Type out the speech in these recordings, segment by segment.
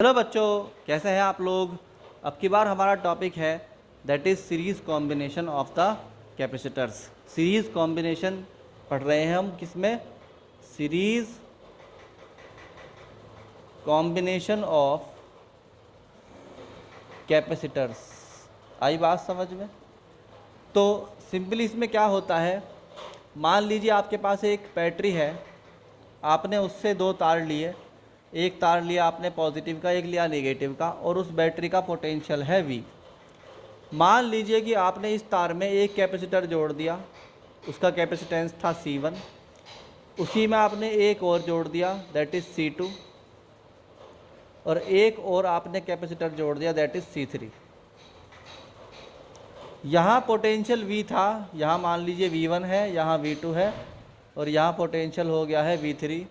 Hello बच्चों, कैसे हैं आप लोग। अब की बार हमारा टॉपिक है that is series combination of the capacitors. Series combination पढ़ रहे हैं हम किसमें, सीरीज़ कॉम्बिनेशन ऑफ कैपेसिटर्स। आई बात समझ में। तो सिंपली इसमें क्या होता है, मान लीजिए आपके पास एक बैटरी है, आपने उससे दो तार लिए, एक तार लिया आपने पॉजिटिव का, एक लिया नेगेटिव का, और उस बैटरी का पोटेंशियल है V। मान लीजिए कि आपने इस तार में एक कैपेसिटर जोड़ दिया, उसका कैपेसिटेंस था C1, उसी में आपने एक और जोड़ दिया दैट इज़ C2, और एक और आपने कैपेसिटर जोड़ दिया दैट इज़ C3। यहाँ पोटेंशियल V था, यहाँ मान लीजिए V1 है, यहाँ V2 है, और यहाँ पोटेंशियल हो गया है V3।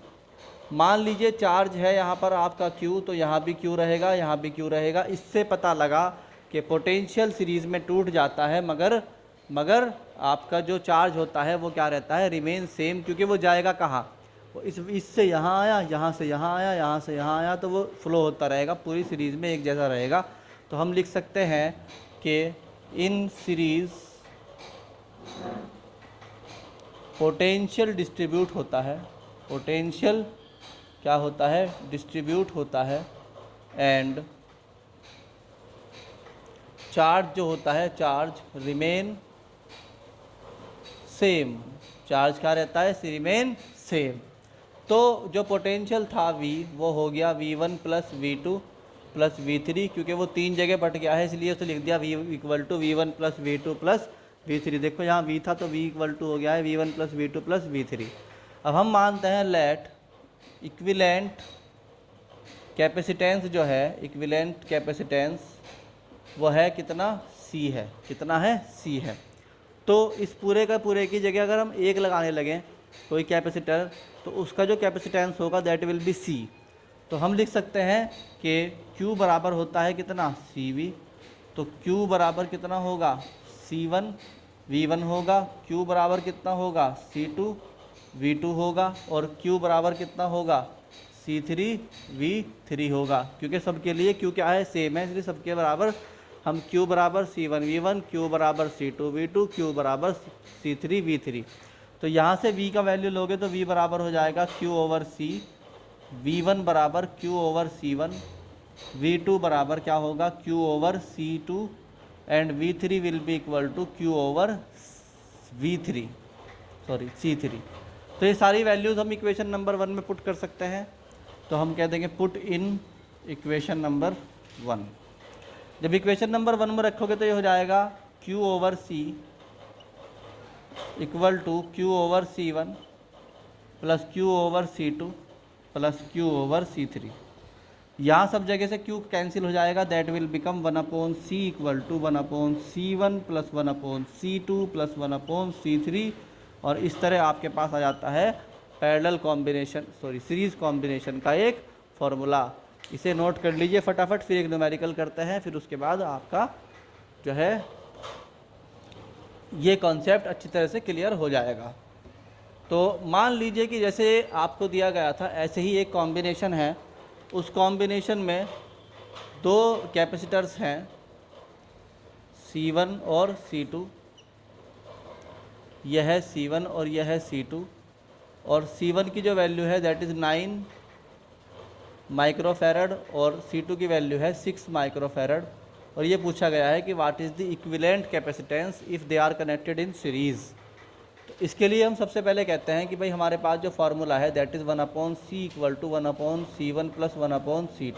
मान लीजिए चार्ज है यहाँ पर आपका Q, तो यहाँ भी Q रहेगा, यहाँ भी Q रहेगा। इससे पता लगा कि पोटेंशियल सीरीज़ में टूट जाता है, मगर आपका जो चार्ज होता है वो क्या रहता है, रिमेन सेम, क्योंकि वो जाएगा कहाँ, वो इससे यहाँ आया, यहाँ से यहाँ आया, यहाँ से यहाँ आया, तो वो फ्लो होता रहेगा, पूरी सीरीज़ में एक जैसा रहेगा। तो हम लिख सकते हैं कि इन सीरीज़ पोटेंशियल डिस्ट्रीब्यूट होता है, पोटेंशियल क्या होता है, डिस्ट्रीब्यूट होता है, एंड चार्ज जो होता है, चार्ज रिमेन सेम। चार्ज क्या रहता है, रिमेन सेम। तो जो पोटेंशियल था V, वो हो गया V1 plus V2 plus V3, क्योंकि वो तीन जगह बट गया है इसलिए उसे लिख दिया V equal to V1 plus V2 plus V3। देखो यहाँ V था तो V इक्वल टू हो गया है V1 plus V2 plus V3। अब हम मानते हैं लेट इक्विवेलेंट कैपेसिटेंस जो है, इक्विवेलेंट कैपेसिटेंस वो है कितना, C है। कितना है, C है। तो इस पूरे का पूरे की जगह अगर हम एक लगाने लगें कोई कैपेसिटर, तो उसका जो कैपेसिटेंस होगा दैट विल बी C। तो हम लिख सकते हैं कि Q बराबर होता है कितना, CV। तो Q बराबर कितना होगा, C1 V1 होगा, Q बराबर कितना होगा, C2 V2 होगा, और Q बराबर कितना होगा, C3 V3 होगा। क्योंकि सबके लिए Q क्या है, सेम है, इसलिए सबके बराबर हम Q बराबर C1 V1, Q बराबर C2 V2, Q बराबर C3 V3। तो यहाँ से V का वैल्यू लोगे तो V बराबर हो जाएगा Q ओवर C, V1 बराबर Q ओवर C1, V2 बराबर क्या होगा, Q over C2, and V3 will be equal to Q over C3। तो ये सारी वैल्यूज़ हम इक्वेशन नंबर 1 में पुट कर सकते हैं। तो हम कह देंगे पुट इन इक्वेशन नंबर 1। जब इक्वेशन नंबर 1 में रखोगे तो ये हो जाएगा Q over C equal to Q over C1 plus Q over C2 plus Q over C3। यहाँ सब जगह से Q कैंसिल हो जाएगा, that will become 1/C equal to 1/C1 plus 1/C2 plus 1/C3। और इस तरह आपके पास आ जाता है पैरेलल कॉम्बिनेशन, सीरीज़ कॉम्बिनेशन का एक फॉर्मूला। इसे नोट कर लीजिए फटाफट, फिर एक न्यूमेरिकल करते हैं, फिर उसके बाद आपका जो है ये कॉन्सेप्ट अच्छी तरह से क्लियर हो जाएगा। तो मान लीजिए कि जैसे आपको दिया गया था ऐसे ही एक कॉम्बिनेशन है, उस कॉम्बिनेशन में दो कैपेसिटर्स हैं C1 और C2। यह है C1 और यह है C2, और C1 की जो वैल्यू है दैट इज़ 9 माइक्रोफैरड और C2 की वैल्यू है 6 माइक्रोफैरड। और ये पूछा गया है कि what is the equivalent capacitance if they are connected in series. तो इसके लिए हम सबसे पहले कहते हैं कि भाई हमारे पास जो फार्मूला है that is 1/C equal to 1/C1 plus 1/C2।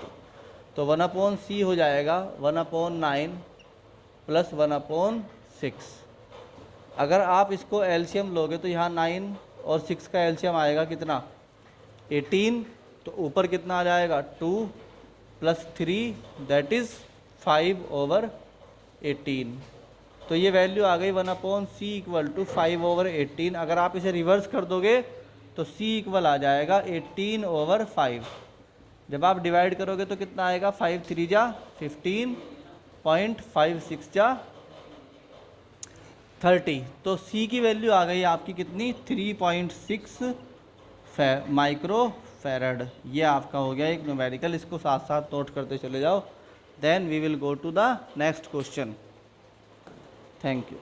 तो 1/C हो जाएगा 1/9 प्लस 1/6। अगर आप इसको एलसीएम लोगे तो यहाँ 9 और 6 का एलसीएम आएगा कितना, 18। तो ऊपर कितना आ जाएगा, 2 प्लस 3 दैट इज़ 5/18। तो ये वैल्यू आ गई 1/C इक्वल टू 5/18। अगर आप इसे रिवर्स कर दोगे तो C इक्वल आ जाएगा 18/5। जब आप डिवाइड करोगे तो कितना आएगा, 5 3 जा 15.56 जा 30। तो C की वैल्यू आ गई आपकी कितनी, 3.6 माइक्रो फैरड। ये आपका हो गया एक न्यूमेरिकल, इसको साथ साथ नोट करते चले जाओ। Then we will go to the next question. Thank you.